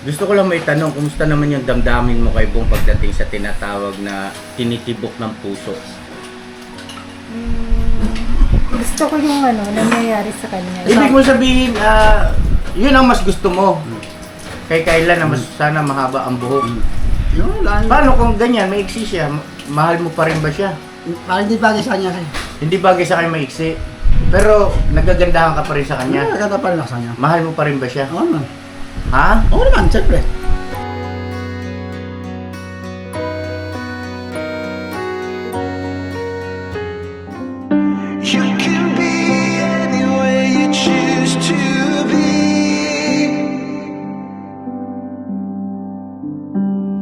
Gusto ko lang may tanong, kumusta naman yung damdamin mo kay Bong pagdating sa tinatawag na tinitibok ng puso? Gusto ko yung nangyayari sa kanya. Ibig mo sabihin, yun ang mas gusto mo. Kay Kayla na mas sana mahaba ang buhok. Yun lang. Paano kung ganyan, maiksi siya? Mahal mo pa rin ba siya? Parang hindi bagay sa kanya. Hindi bagay sa kanya maiksi. Pero nagagandahan ka pa rin sa kanya. Nagkata pa rin ako sa kanya. Mahal mo pa rin ba siya? Oo naman. Ha? Oo naman, siyempre. You can be any way you choose to be.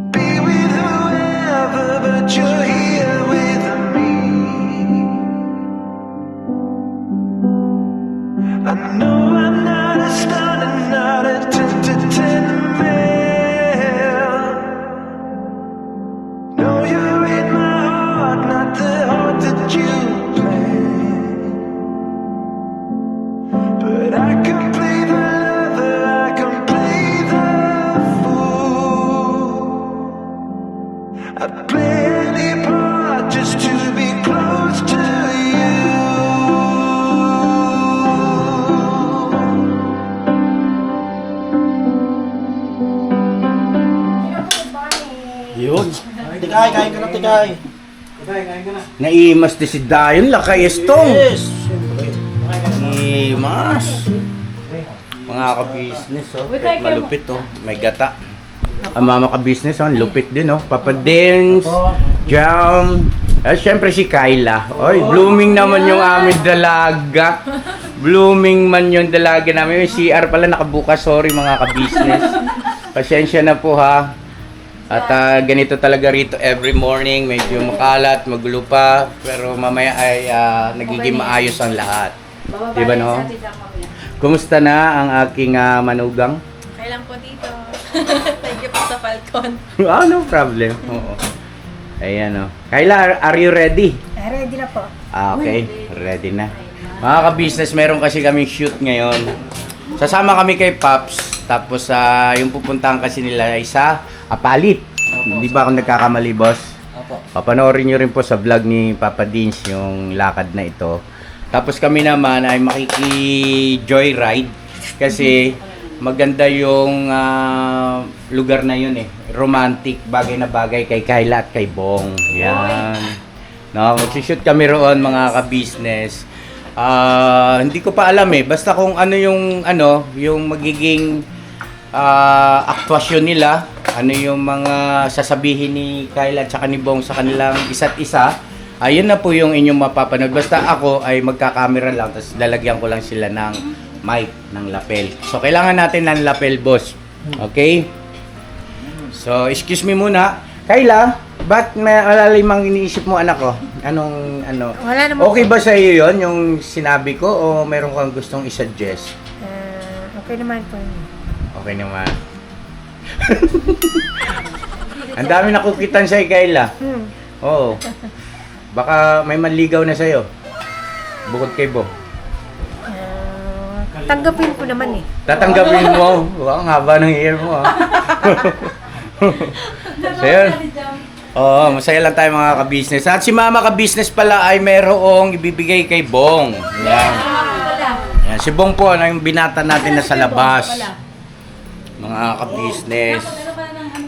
Be with whoever, but you're here with me. I know I'm not a star and not a 10 to 10 man. No, you're in my heart, not the heart that you but I can play the lover, I can play the fool. I'd play any part just to be close to you. Yun. Tikay, kain ka na, tikay. Naimas din si Dayon, lakay estong. Yes. Siyempre. Imas. Mga ka-business, oh. Malupit, oh. May gata. Ang mga ka-business, oh. Lupit din, oh. Papa Dins, Jam. Siyempre si Kayla. Oy, blooming naman yung aming dalaga. Blooming man yung dalaga namin. Yung CR pala nakabukas. Sorry mga ka-business. Pasensya na po, ha. At ganito talaga rito every morning. Medyo makalat, magulo pa. Pero mamaya ay nagiging maayos ang lahat. Diba, no? Kumusta na ang aking manugang? Okay lang po dito. Thank you po sa Falcon. No problem. Oo. Ayan, oh. Kayla, are you ready? Ready na po. Okay, ready na. Mga ka-business, meron kasi kaming shoot ngayon. Sasama kami kay Paps. Tapos yung pupuntahan kasi nila ay sa Apalit. Hindi ba ako nagkakamali, boss? Opo. Papanoorin nyo rin po sa vlog ni Papa Dins yung lakad na ito. Tapos kami naman ay makiki-joyride kasi maganda yung lugar na yun eh. Romantic, bagay na bagay kay Kayla at kay Bong. Yan. No, mag-shoot kami roon mga ka-business. Hindi ko pa alam eh. Basta kung yung magiging aktwasyon nila, ano yung mga sasabihin ni Kayla at saka ni Bong sa kanilang isa't isa, ayun na po yung inyong mapapanood. Basta ako ay magkakamera lang, tapos lalagyan ko lang sila ng mic, ng lapel. So, kailangan natin ng lapel, boss. Okay? So, excuse me muna. Kayla, ba't may alalimang iniisip mo, anak ko? Wala naman Okay ba sa iyo yun, yung sinabi ko, o meron kang gustong isuggest? Okay naman po. Okay naman. Ang dami nakukitan sa'yo, Kayla. Oo. Baka may manligaw na sa'yo. Bukod kay Bo. Tanggapin ko naman eh. Tatanggapin mo. Wow, ang haba ng hair mo, So, yun. Oo, masaya lang tayo mga ka-business. At si Mama ka-business pala ay merong ibibigay kay Bong. Yan. Yan. Si Bong po, yung binata natin na sa labas. Mga ka-business.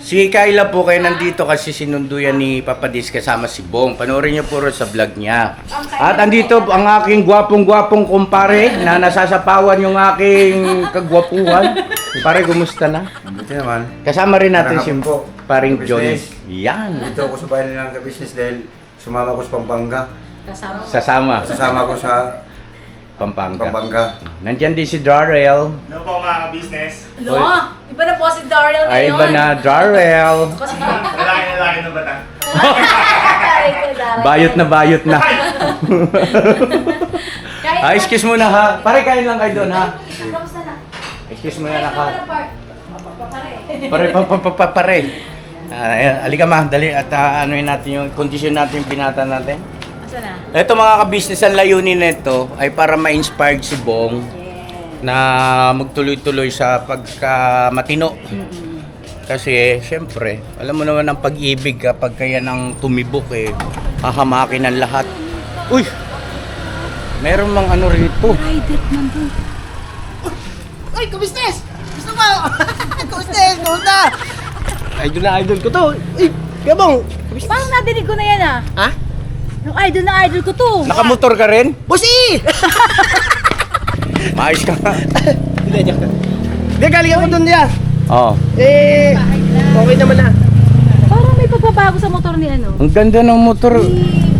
Si Kayla po kayo nandito kasi sinundo yan ni Papa Dis kasama si Bong. Panoorin niyo puro sa vlog niya. At andito ang aking gwapong-gwapong kumpare na nasasapawan yung aking kagwapuhan. Pare, kumusta na? Buti naman. Kasama rin natin si Nakapon po. paring John. Business. Yan. Dito ako sa bahay nilang ka-business dahil sumama ko sa Pampanga. Sasama. Sasama ko sa Pampanga. Pampanga. Nandyan din si Darrell. Ano po mga business? No, iba na po si Daryl ngayon. Ay, iba na, Darrell. Lalaki na bata. Bayot na. Ay, excuse muna ha. Pare, kain lang kayo doon ha. Excuse muna na ka. Pare. Alika ma, dali at anuin natin yung kondisyon natin yung binata natin. Asa na? Ito mga ka-business, ang layunin nito ay para ma-inspired si Bong na magtuloy-tuloy sa pagkamatino. Kasi, syempre, alam mo naman ang pag-ibig kapag kaya nang tumibok eh, hahamakin ang lahat. Uy! Meron mang ano rito. Private nandun. Uy, kumistes! Gusto mo? Kumistes! Kumusta? Idol na idol ko to. Uy, Gabong! Parang nadinig ko na yan ah. Ha? Yung idol na idol ko to. Nakamotor ka rin? Busi! Maayos ka nga. Hindi, joke lang. Hindi, galing ako doon niya. Oo. Eh, okay naman na. Parang may pagbabago sa motor ni ano. Ang ganda ng motor.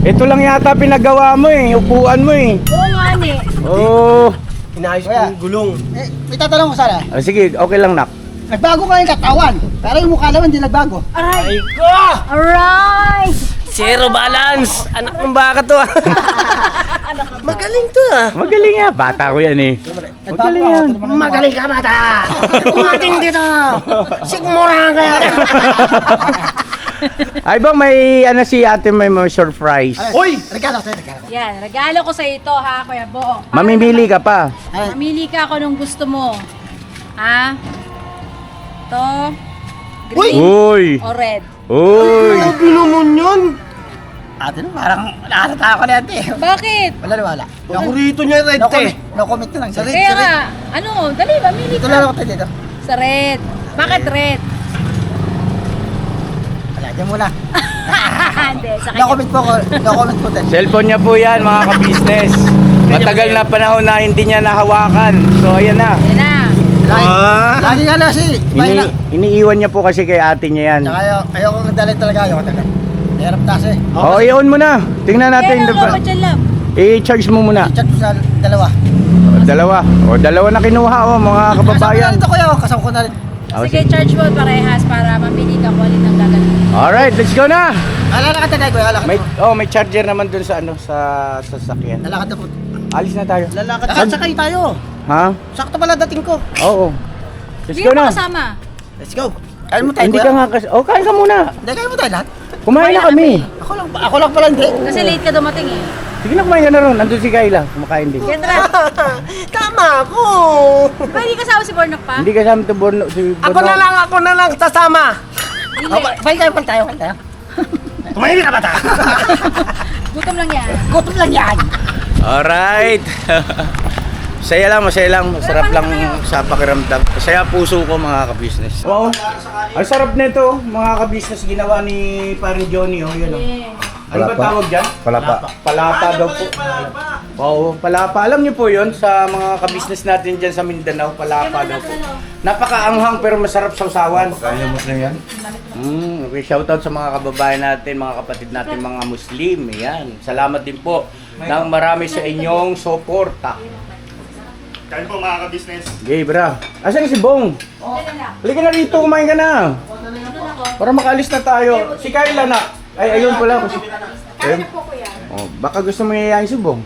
Ito lang yata pinagawa mo eh, upuan mo eh. Oo nga ni. Oh. Inayos ko yung gulong. Eh, may tatanong ko sana. Ah, sige, okay lang nak. Nagbago ka yung katawan. Pero yung mukha naman hindi nagbago. Aray! ko! Aray! Zero balance! Anak ng baka to ah. Magaling to ah. Magaling nga, bata ko yan eh. Magaling yan. Magaling ka bata! Umating dito! Sigmurahan ka yan! Ay bang may ano si ate may surprise. Uy! Regalo sa'yo, regalo. Yan, regalo ko sa ito ha, Kuya Bo. Mamimili ka pa. Mamili ka ako nung gusto mo. Ha? Ito. Green Uy! o red. Uy! Sabi naman yun! Ate, parang nakatata ako na ate. Bakit? Wala na wala. Ako rito niya red te. No comment na lang. Sa red, Kaya sa red. nga, ano, dali, mamili Ito ka. lang ako tayo dito. Sa red. Bakit red? Wala, dyan muna. Hindi, sa No kanya. comment po ako. No comment po tayo. Cellphone niya po yan mga ka-business. Matagal na panahon na hindi niya nahawakan. So ayan na. Yan na. Lagi nga na si. Iniiwan niya po kasi kay ate niya yan. Tsaka ayoko ng dalhin talaga. Ayoko talaga. Mahirap kasi. Oo, i-on mo na. Tingnan natin. Kaya lang, ba't yan lang? I-charge mo muna. I-chat ko sa dalawa. Dalawa. O, dalawa na kinuha mga kababayan. Kasama ko na rin ito kuya. Kasama ko na rin. Oh, Sige, charge mo parehas para mamili ka kung alin ang gagawin. Alright, let's go na. Lalakad na kuya. Lalakad May charger naman dun sa ano sa sasakyan. Lalakad na po. Alis na tayo. Lalakad. Sakay tayo. Ha? Sakto pala dating ko. Oo. Let's Hindi go mo na. kasama. Let's go. Kain mo tayo Hindi kuya. ka nga kasi. Oh, kain ka muna. Hindi, kain mo tayo lahat. Kumain na kami. Ako lang pala hindi. Kasi late ka dumating eh. Sige na, kumain ka na ron. Nandun si Kayla. Kumakain din. Kendra, Tama ako. ba hindi kasama si Bornok pa? Hindi kasama si Borno. Ako na lang sasama. Hindi. Bye kayo pa tayo. Tumahimik ka bata. Gutom lang yan. Gutom lang yan. Alright. Masaya lang. Masarap lang sa pakiramdam. Masaya puso ko mga ka-business. Wow. Ang sarap nito mga ka-business ginawa ni Paring Johnny. Oh, yun, oh. Ano ba tawag dyan? Palapa. Palapa daw po. Oo, palapa. Alam niyo po yun sa mga ka-business natin dyan sa Mindanao, palapa daw po. Napakaanghang pero masarap sausawan. Kaya Muslim yan? Okay, shoutout sa mga kababayan natin, mga kapatid natin, mga Muslim. Yan. Salamat din po ng marami sa inyong suporta. Kain po mga ka-business. Okay, bra. Asan si Bong? Halika na rito, kumain ka na. Para makaalis na tayo. Si Kayla na. Ay, ayun pala. Ayun. Oh, baka gusto mo yayain si Bong.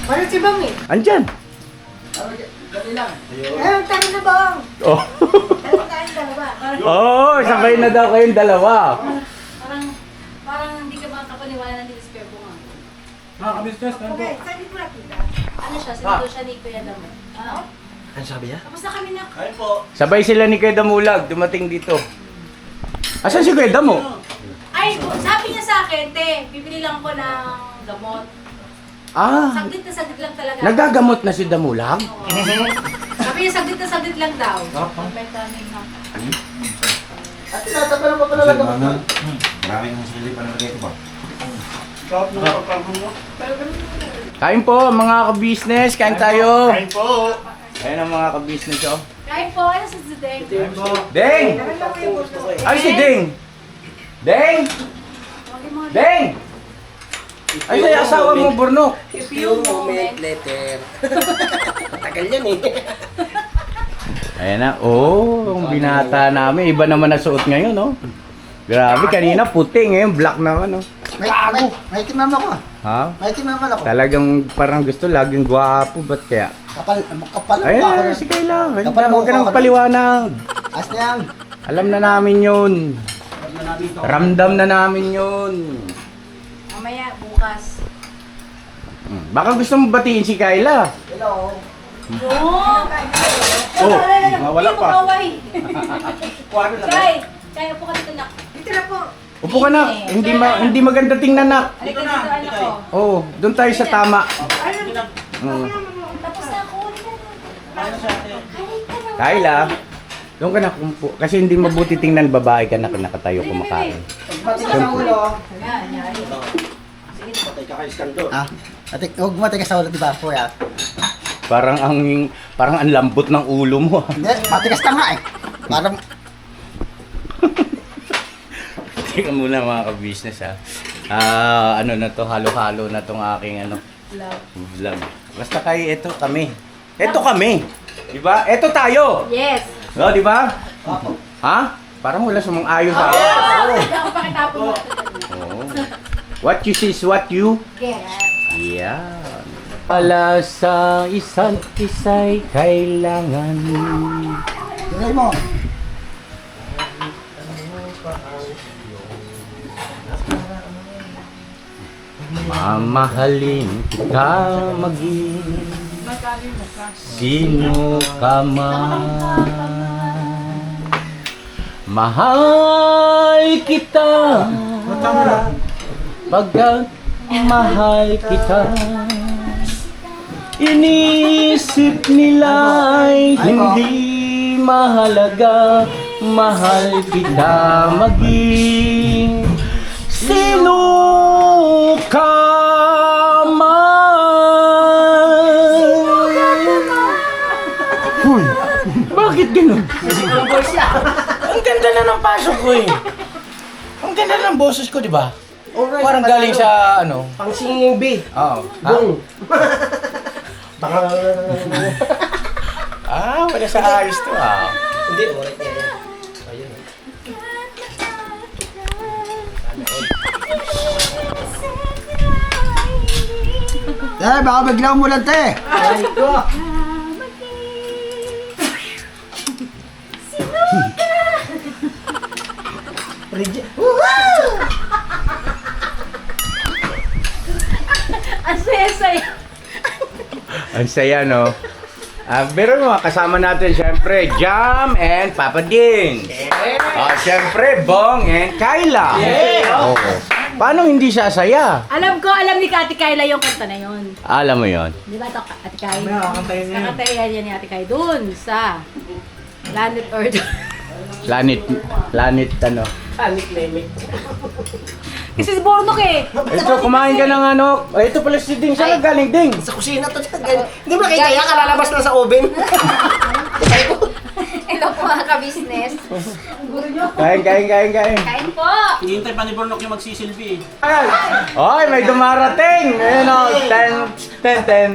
Parang si Bang eh. Andyan. Ayun, tayo na Bang. Oh. Ayun, tayo dalawa. Oh, sabay na daw kayong dalawa. Parang hindi ka makapaniwala ng Discord mo nga. Okay, sabi mo na kita. Ano siya? Sinundo siya ni Kuya Damo. Ano? Ano sabi niya? Tapos na kami na. Sabay sila ni Kuya Damulag dumating dito. Asan si Kuya Damo? Ay, sabi niya sa akin, te, bibili lang ako ng gamot. Ah, Saglit na saglit lang talaga. nagagamot na si Damulag? Sabi niya, saglit na saglit lang daw. May planning na. At tinatapalan pa pala lang. Maraming sili pa na ito ba? Kain po mga ka-business, kain tayo. Kain po. Ayan ang mga ka-business oh. Kahit po, ano sa Zideng? Deng! Ay si Deng! Deng! Deng! Ay sa asawa mo Bornok. Few moment. Letter. Matagal yan eh. Ayan na, oh, ang binata namin. Iba naman na suot ngayon, no? Grabe, kanina puti, ngayon black naman, no? May mama ko. Ha? May mama ako. Talagang parang gusto, laging gwapo, ba't kaya? Kapal Ayun, si Kayla, huwag Kapal ka nang ako. paliwanag. As na yan. Alam na namin yun. Ramdam na namin yun. Mamaya, bukas. Baka gusto mo batiin si Kayla. Hello. Oh, mawala pa. Kaya upo ka dito na. Dito na po. Upo ka na. Hindi maganda tingnan na. Halika dito, anak ko. Oh, doon tayo sa tama. Oh. Tapos na ako. Kyla, doon ka na kumpo. Kasi hindi mabuti tingnan babae ka na nakatayo kumakain. Matigas ang ulo. Yan, yan. Patay ka kay Iskandor. Huwag matigas ang ulo, di ba, kuya? Parang ang lambot ng ulo mo. Hindi, matigas ka nga eh. Parang, Teka muna mga ka-business ha. Ano na to, halo-halo na tong aking vlog. Basta kayo, ito kami. Ito kami. Diba? Ito tayo. Yes. No, diba? Ha? Parang wala sumang ayos ha. Ako pakitapon mo. Oh. What you see is what you... Get. Yan. Pala sa isa't isa'y kailangan. tingnan mo. Mamahalin kita maging sino ka man. Mahal kita pagkat mahal kita. Inisip nila ay hindi mahalaga. Mahal kita maging sino ka man. Huy, bakit ganun? Ang ganda na ng pasok ko eh. Ang ganda na ng boses ko, di ba? Parang galing sa ano? Pang singing bee. Oo. Bong. Wala sa ayos to ah. Hindi, ulit niya yan. Ayun. Baka biglang umulan te. Ay ko. Ang saya-saya. Ang saya, no? Pero mga kasama natin, syempre, Jam and Papa Ding. Syempre, Bong and Kyla. Oo. Paano hindi siya saya? Alam ni Ate Kyla yung kanta na yun. Alam mo yon. Di ba ito, Ate Kyla? Kakantayin niya ni Ate Kyla dun sa Planet Earth. Planet ano. Kasi si Bornok eh. Ito, kumain ka ng ano. Ito pala si Ding. Saan ka galing, Ding? Sa kusina to. Hindi mo nakita yan, kalalabas na sa oven. Hello po mga ka-business. Kain. Kain po. Hihintay pa ni Bornok yung magsisilbi. Oy, may dumarating. Ayun o. Ten.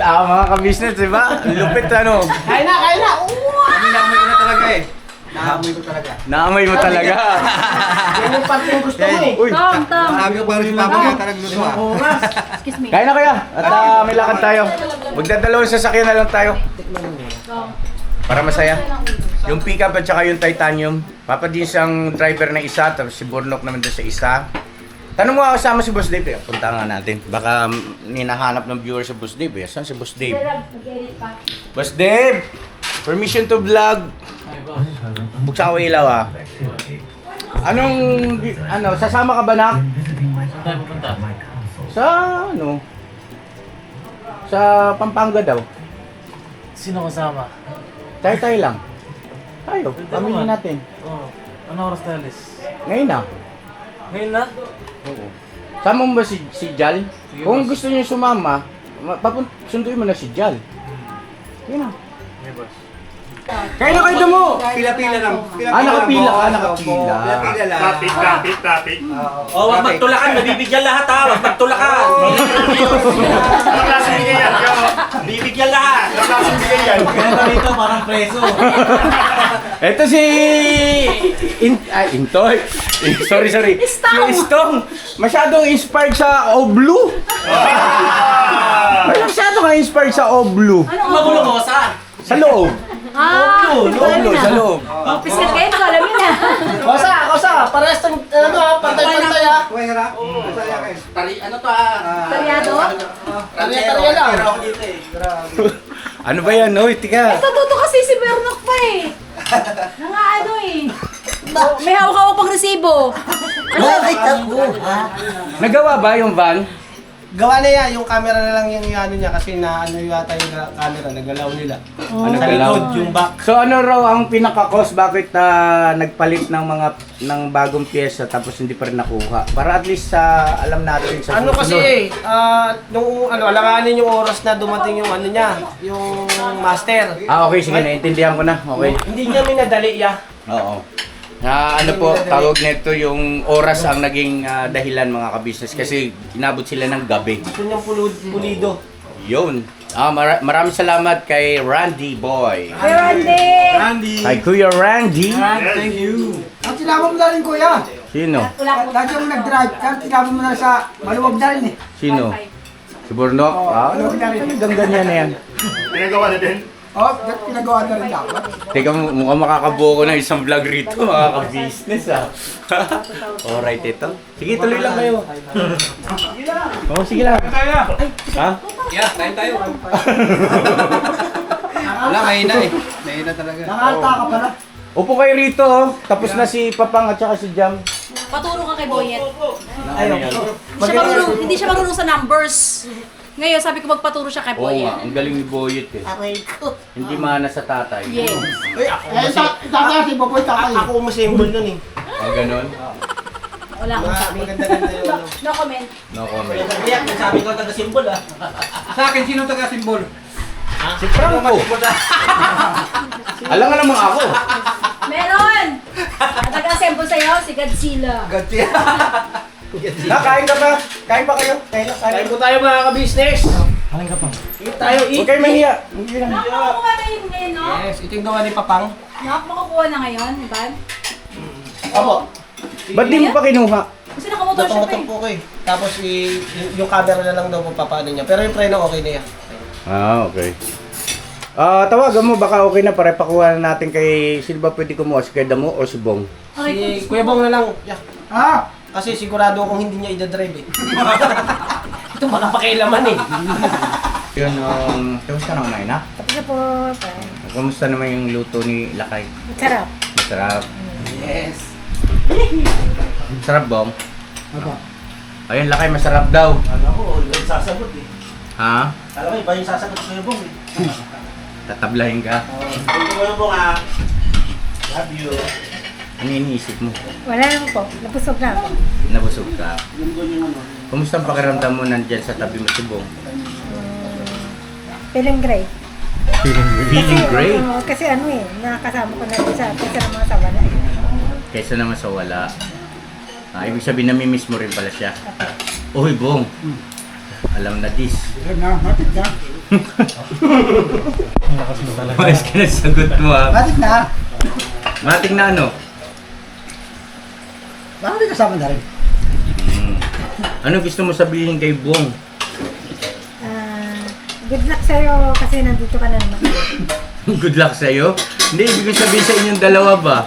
Mga ka-business, diba? Lupit ano. Kain na! Naamoy ko na talaga eh. Naamoy mo talaga. Yan yung parte yung gusto mo eh. Uy, Tom. Sabi ko parang si Papa kaya talagang luto ah. Excuse me. kain na kaya. At may lakad tayo. Magdadalawang sasakyan na lang tayo. Para masaya. Yung pickup at saka yung titanium. Papadins ang driver na isa, tapos si Bornok naman doon sa isa. Tanong mo ako kasama si Boss Dave eh. Punta nga natin. Baka ninahanap ng viewer sa Boss Dave eh. Saan si Boss Dave? Boss Dave! Permission to vlog. Buksan ko ilaw ah. Sasama ka ba nak? Saan tayo pupunta? Sa Pampanga daw. Sino kasama? Tayo lang. Tayo, pamilya natin. Oo. Ano oras tayo alis? Ngayon na. Ngayon na? Oo. Sama mo ba si Jal? Sige, Kung boss. gusto niyo sumama, sunduin mo na si Jal. Yun na. Okay, boss. Kaya na kayo mo! Pila-pila lang. Nakapila ka, nakapila. Pila-pila lang. Topic. Oh, wag magtulakan. Mabibigyan lahat ha. Wag magtulakan. Anong klaseng bigay yan? Bibigyan lahat. Anong klaseng bigay yan? Ganito rito, parang preso. Ito si... Intoy. Sorry. Istong. Si Istong. Masyadong inspired sa Oblu. Masyadong inspired sa Oblu. Magulo ko, saan? Sa loob. Ah, Oblu, sa loob. Piskat kayo, ito alam yun na. Kosa! Parehas ng, pantay-pantay ah. Taryado? Tarya lang. Ano ba yan, Noy? Tika. Totoo kasi si Bernok pa eh. Nga ano eh. May hawak-hawak pang resibo. Bakit ako? Nagawa ba yung van? Gawa na yan, yung camera na lang yung ano niya kasi na ano yata yung camera, nagalaw nila. Ano Sa galaw? likod, yung back. So ano raw ang pinaka-cause bakit nagpalit ng bagong pyesa tapos hindi pa rin nakuha? Para at least alam natin sa Ano susunod. kasi, nung alanganin yung oras na dumating yung ano niya, yung master. Okay, sige, naintindihan ko na. Okay. Hindi niya minadali ya. Oo. Ano po, tawag nito yung oras ang naging dahilan mga ka-business kasi inabot sila ng gabi. Gusto niyang pulido. Yun. Maraming salamat kay Randy Boy. Hey, Randy! Kay Kuya Randy. Thank you. Ang tinapon mo na rin, kuya. Sino? Lagi yung nag-drive, kaya tinapon mo na sa maluwag na rin eh. Sino? Si Burnok? Talagang ganyan na yan. Pinagawa na din. Oh, pinagawa na rin dapat. Teka, mukhang makakabuo ko ng isang vlog rito, mga ka-business Alright, ito. Sige, tuloy lang kayo. Oo, sige lang. Ha? Yeah, kain tayo. Wala, mahina eh. Nakalta ka pala. Upo kayo rito, tapos na si Papang at saka si Jam. Paturo ka kay Boyet. Ayun. Hindi siya marunong sa numbers. Ngayon, sabi ko magpaturo siya kay Oo nga, Boyet. ang galing ni Boyet eh. Hindi mana sa tatay. Yes. Tatay, baboy tatay. Ako umasyembol nun eh. Ang ganon? Wala akong sabi. Maganda-ganda yung ano. No comment. No comment. Kaya, sabi ko taga-symbol ah. Sa akin, sino taga-simbol? Si Franco. Alam nga naman ako. Meron! Ang taga-assemble sa'yo, si Godzilla. Kain ka pa? Kain pa kayo? Kain po tayo mga ka-business. Kain ka pa. Eat tayo, eat. Huwag kayo mahiya. Nak, makukuha na yun ngayon, no? Yes, ito yung gawa ni Papang. Nak, makukuha na ngayon, Ivan? Opo. Ba't di mo pa kinuha? Kasi nakamotor siya pa Motor eh. po ko eh. Tapos yung camera na lang daw po papaano niya. Pero yung preno okay na yan. Okay. Tawagan mo, baka okay na. Pare pakuha na natin kay... Sino ba pwede kumuha? Si Kuya Damo o si Bong? Si Kuya Bong na lang. Yeah. Ah! Kasi sigurado akong hindi niya idadrive eh. Ito makapakialaman eh. Yun, kamusta naman na? Tapos na po. Kamusta naman yung luto ni Lakay? Sarap. Masarap. Yes. Masarap, Bong? Ayun, Lakay, masarap daw. Ano ko, yung sasagot eh. Ha? Alam mo, iba yung sasagot ko yung bong eh. Tatablahin ka? Hindi ko yung bong ah. Love you. Ano iniisip mo? Wala lang po. Napusog na ako. Nabusog ka? Yung doon yung ano. Kumusta ang pakiramdam mo nandyan sa tabi mo si Bong? Feeling great. Feeling great. Kasi ano eh, nakakasama ko na rin sa kaysa ng mga sawala. Kaysa naman sa wala. Ibig sabihin namimiss mo rin pala siya. Uy, Bong. Alam na this. Matik na. Mas ka na sagot mo ha. Matik na. Mating na ano? Bakit di kasama na rin? Ano gusto mo sabihin kay Bong? Good luck sa'yo kasi nandito ka na naman. Good luck sa'yo? Hindi, ibig sabihin sa inyong dalawa ba?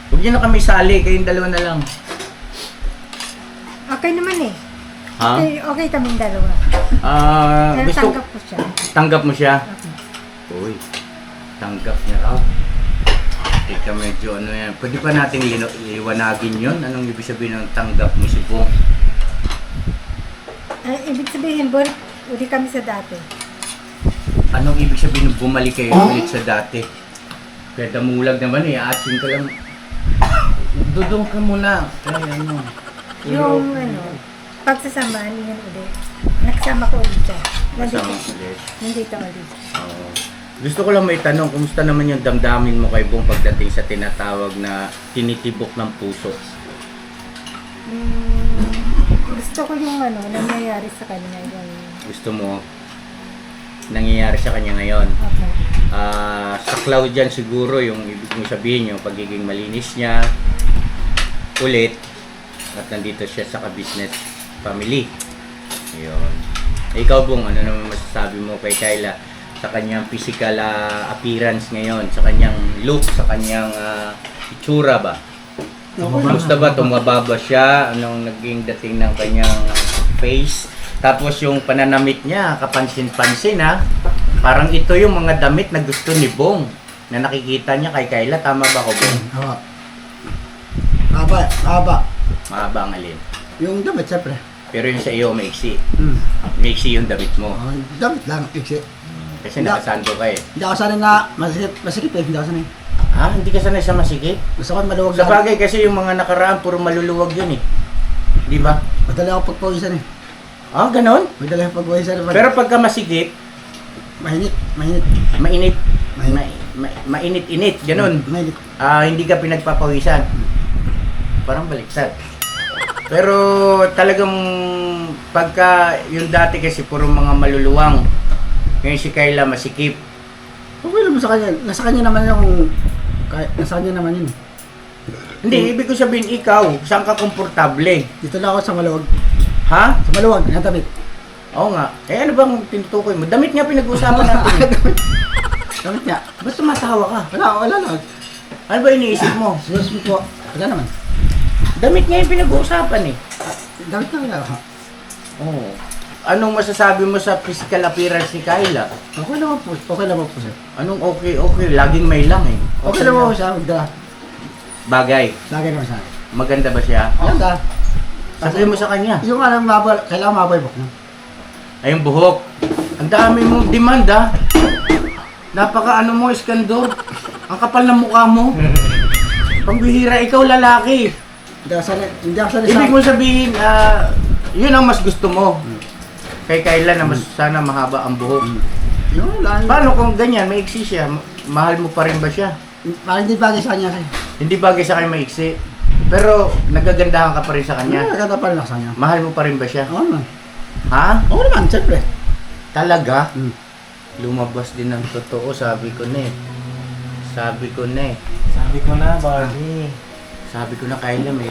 Huwag niyo na kami sali, kayong dalawa na lang. Okay naman eh. Ha? Okay kaming dalawa. Pero Gusto... tanggap ko siya. Tanggap mo siya? Okay. Uy, tanggap niya raw. Teka, medyo ano yan. Pwede pa natin liwanagin yun? Anong ibig sabihin ng tanggap mo si Bong? Ibig sabihin, uli kami sa dati. Anong ibig sabihin ng bumalik kayo ulit sa dati? Kaya damulag naman eh, atin ka lang. Dudong ka muna. Kaya ano. Yung pagsasama, yun ulit. Nagsama ko ulit siya. Kasama ulit. Nandito ulit. Oo. Gusto ko lang may tanong, kumusta naman yung damdamin mo kay Bong pagdating sa tinatawag na tinitibok ng puso? Gusto ko yung nangyayari sa kanya. Yung... Gusto mo nangyayari sa kanya ngayon? Okay. Sa cloud dyan siguro yung ibig mong sabihin yung pagiging malinis niya ulit at nandito siya sa ka-business family. Yun. Ikaw Bong, ano naman masasabi mo kay Kyla sa kanyang physical appearance ngayon, sa kanyang look, sa kanyang itsura ba? Kamusta ba? Tumababa siya? Anong naging dating ng kanyang face? Tapos yung pananamit niya, kapansin-pansin ha. Parang ito yung mga damit na gusto ni Bong. Na nakikita niya kay Kayla. Tama ba ko, Bong? Haba. Haba, haba. Mahaba ang alin. Yung damit, siyempre. Pero yung sa iyo, maiksi. Hmm. Maiksi yung damit mo. Damit lang, iksi. Kasi nakasando ka eh. Hindi ako sanay na masikip eh, hindi ako sanay. Ha? Hindi ka sanay sa masikip? Gusto ko maluwag Sa bagay kasi yung mga nakaraan, puro maluluwag yun eh. Di ba? Madali ako pagpawisan eh. Ah, ganon? Madali ako pagpawisan. Pero pagka masikip, Mahinit, mahinit. mainit. Mainit. Mainit-init, ganon. Mahinit. Hindi ka pinagpapawisan. Parang baliktad. Pero talagang pagka yung dati kasi puro mga maluluwang. Ngayon si Kayla masikip. Okay naman sa kanya. Nasa kanya naman yung... Nasa kanya naman yun. Hindi, ibig ko sabihin ikaw, saan ka komportable? Dito lang ako sa maluwag. Ha? Sa maluwag, na damit. Oo nga. Eh ano bang tinutukoy mo? Damit nga pinag-uusapan natin. Damit niya. Ba't tumatawa ka? Wala lang. Ano ba iniisip mo? Sus mo po. Wala naman. Damit nga yung pinag-uusapan eh. Damit na wala. Oo. Anong masasabi mo sa physical appearance ni Kayla? Okay naman po. Okay naman po sir. Anong okay? Laging may lang eh. Okay naman po siya. Magdala. Bagay. Lagi naman siya. Maganda ba siya? Maganda. Sabihin mo sa kanya. Yung anong mabal, kailangan maboy mo. Ay, yung buhok. Ang dami mong demand ah. Napaka ano mo, iskandor. Ang kapal ng mukha mo. Pambihira, ikaw lalaki. Hindi ako sanay Ibig mo sabihin, yun ang mas gusto mo. Kay Kayla na mas sana mahaba ang buhok. Yung lang. Paano kung ganyan, maiksi siya? Mahal mo pa rin ba siya? Parang hindi bagay sa kanya sir. Hindi bagay sa kanya maiksi. Pero nagagandahan ka pa rin sa kanya. Maganda pa rin ako sa kanya. Mahal mo pa rin ba siya? Oo naman. Ha? Oo naman, siyempre. Talaga? Hmm. Lumabas din ng totoo, sabi ko na eh. Sabi ko na eh. Sabi ko na, Barbie. Sabi ko na, Kayla, may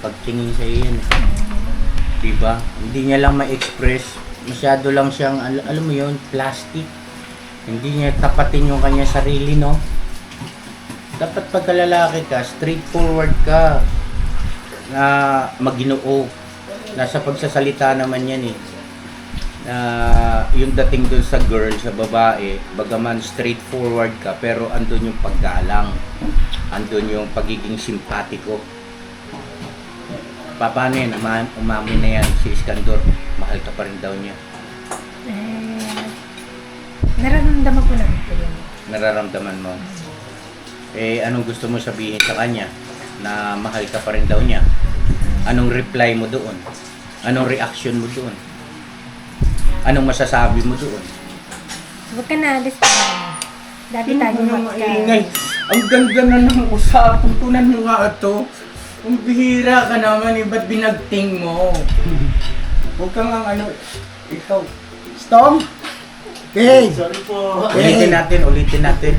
pagtingin sa iyo yan. Diba? Hindi niya lang ma-express. Masyado lang siyang, alam mo yun, plastic. Hindi niya tapatin yung kanya sarili, no? Dapat pagkalalaki ka, straightforward ka. Na maginoo. Nasa pagsasalita naman yan eh. Yung dating dun sa girl, sa babae, bagaman straightforward ka, pero andun yung paggalang. Andun yung pagiging simpatiko. Paano yan? Umamin na yan si Iskandor. Mahal ka pa rin daw niya. Nararamdaman ko naman po yun. Nararamdaman mo. Anong gusto mo sabihin sa kanya? Na mahal ka pa rin daw niya? Anong reply mo doon? Anong reaction mo doon? Anong masasabi mo doon? Huwag ka na alis pa. Dati tayo Maingay. Ang ganda na ng usapan. Tunan mo nga ito. Kung bihira ka naman, ba't binagting mo? Huwag kang ang ano, ikaw. Stong! Hey! Sorry po. Ulitin natin.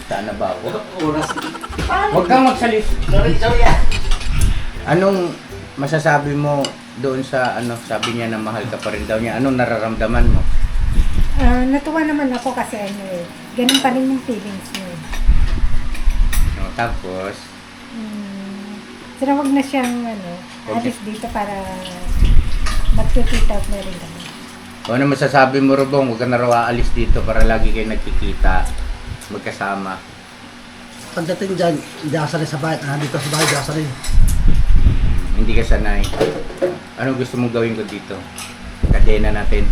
Sana ba ako? Oras. Huwag kang magsalit. Sorry. Anong masasabi mo doon sa ano, sabi niya na mahal ka pa rin daw niya? Anong nararamdaman mo? Natuwa naman ako kasi ano eh. Ganun pa rin yung feelings mo. Tapos, Sira wag na siyang alis dito para magkikita na rin kami. ano masasabi mo, Robong? Huwag ka na raw aalis dito para lagi kayo nagkikita, magkasama. Pagdating dyan, hindi ako sanay sa bahay. Dito sa bahay, hindi ako sanay. Hindi ka sanay. Ano gusto mong gawin ko dito? Kadena natin.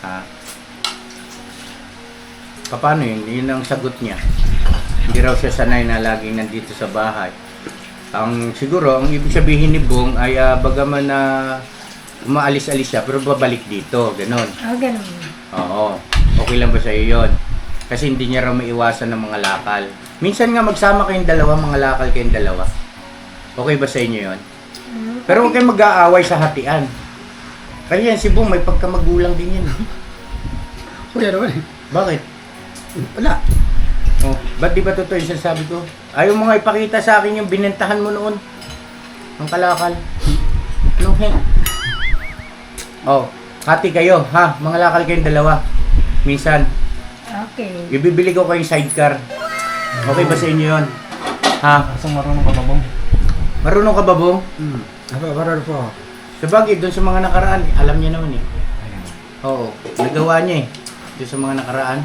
Ha? Paano yun? Yun ang sagot niya. Hindi raw siya sanay na laging nandito sa bahay. Siguro, ang ibig sabihin ni Bong ay bagaman na umaalis-alis siya pero babalik dito. Ganon. Ganun. Oo. Okay lang ba sa iyo yun? Kasi hindi niya raw maiwasan ng mga lakal. Minsan nga magsama kayong dalawa, mga lakal kayong dalawa. Okay ba sa inyo yun? Pero huwag kayong mag-aaway sa hatian. Kaya yan, si Bong, may pagkamagulang din yan. Kuya naman eh. Bakit? Wala. Oh, ba't di ba totoo yung sinasabi ko? Ayaw mo nga ipakita sa akin yung binentahan mo noon. Ang kalakal. Anong heng? Oh, hati kayo, ha? Mga lakal kayong dalawa. Minsan, Okay. ibibili ko kayong sidecar. Okay ba sa inyo yun? Ha? Asang marunong ka ba, Bong? Marunong ka ba, Bong? Barar po. Sabagay, doon sa mga nakaraan, alam niya naman eh. Oo, nagawa niya eh. Doon sa mga nakaraan.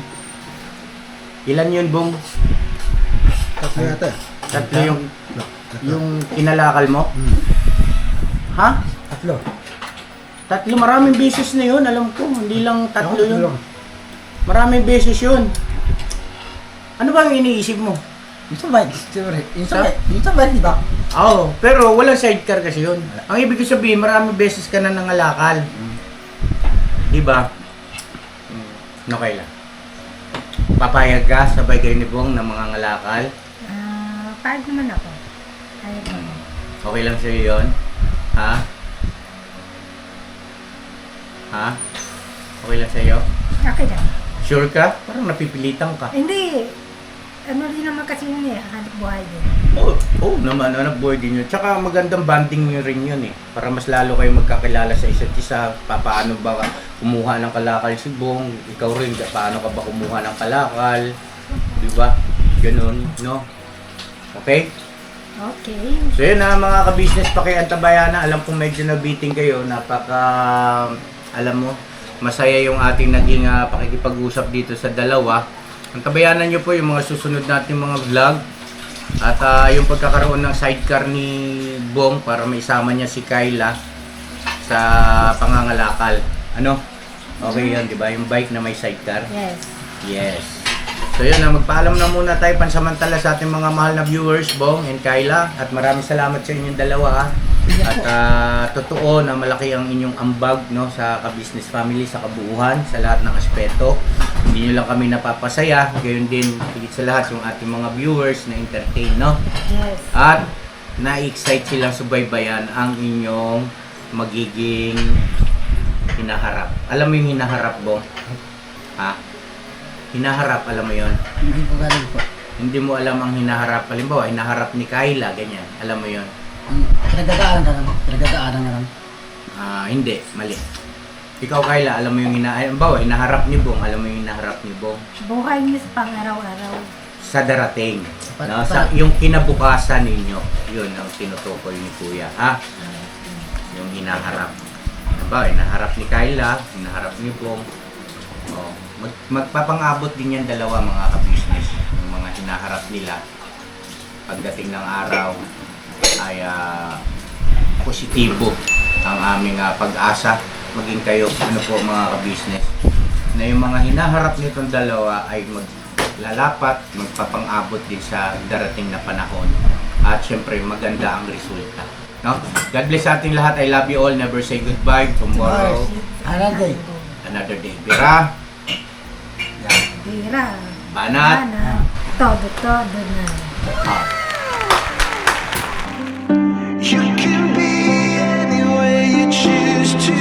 Ilan yun, Bong? Tatlo yata. Tatlo yung kinalakal mo? Ha? Tatlo. Tatlo, maraming beses na yun, alam ko. Hindi lang tatlo yun. Tatlo. Maraming beses yun. Ano ba ang iniisip mo? Yung sa bike, siyempre. Yung sa bike, di ba? Oo, pero walang sidecar kasi yun. Ang ibig ko sabihin, maraming beses ka na nangalakal. Di ba? Okay lang. Papayag ka, sabay kayo ni Bong ng mga ngalakal. Pag naman ako. Ayaw ko. Okay lang sa'yo yun? Ha? Ha? Okay lang sa'yo? Okay lang. Sure ka? Parang napipilitan ka. Hindi. Ano rin naman kasi yun eh. Hanap buhay din. Oo naman, anak boy din yun. Tsaka magandang banding nyo rin yun eh. Para mas lalo kayo magkakilala sa isa't isa. Paano ba kumuha ng kalakal si Bong? Ikaw rin, paano ka ba kumuha ng kalakal? Di ba? Ganun, no? Okay? Okay. So yun na mga ka-business pakiantabayana. Alam kong medyo nabiting kayo. Alam mo, masaya yung ating naging pakikipag-usap dito sa dalawa. Ang tabayanan nyo po yung mga susunod natin mga vlog. At yung pagkakaroon ng sidecar ni Bong para maisama niya si Kyla sa pangangalakal. Ano? Okay yun, di ba? Yung bike na may sidecar. Yes. Yes. So yun na, magpaalam na muna tayo pansamantala sa ating mga mahal na viewers, Bong and Kyla. At maraming salamat sa inyong dalawa ha. At totoo na malaki ang inyong ambag no, sa ka-business family, sa kabuuhan, sa lahat ng aspeto. Hindi nyo lang kami napapasaya, gayon din higit sa lahat yung ating mga viewers na entertain, no? Yes. At na-excite silang subaybayan ang inyong magiging hinaharap. Alam mo yung hinaharap, Bong? Ha? Hinaharap, alam mo yon? Hindi ko galing po. Hindi mo alam ang hinaharap. Halimbawa, hinaharap ni Kyla, ganyan. Alam mo yon? Pinagdadaanan ka lang. Pinagdadaanan ka lang. Hindi, mali. Ikaw, Kyla, alam mo yung hinaharap ni Bong, alam mo yung hinaharap ni Bong Buhay niyo sa pang-araw-araw. sa darating. No? Sa, yung kinabukasan ninyo, yun ang tinutukoy ni Kuya, ha? Yung hinaharap. Diba, hinaharap ni Kyla, hinaharap ni Bong. Oh, magpapangabot din yan dalawa mga ka-business. Yung mga hinaharap nila, pagdating ng araw, ay positibo ang aming pag-asa. Maging kayo, ano po mga ka-business, na yung mga hinaharap nitong dalawa ay maglalapat, magpapang-abot din sa darating na panahon. At syempre, maganda ang resulta. No? God bless sa ating lahat. I love you all. Never say goodbye. Tomorrow, Another day. another day. Bira, Bira. banat, Todo na. You can be any way you choose to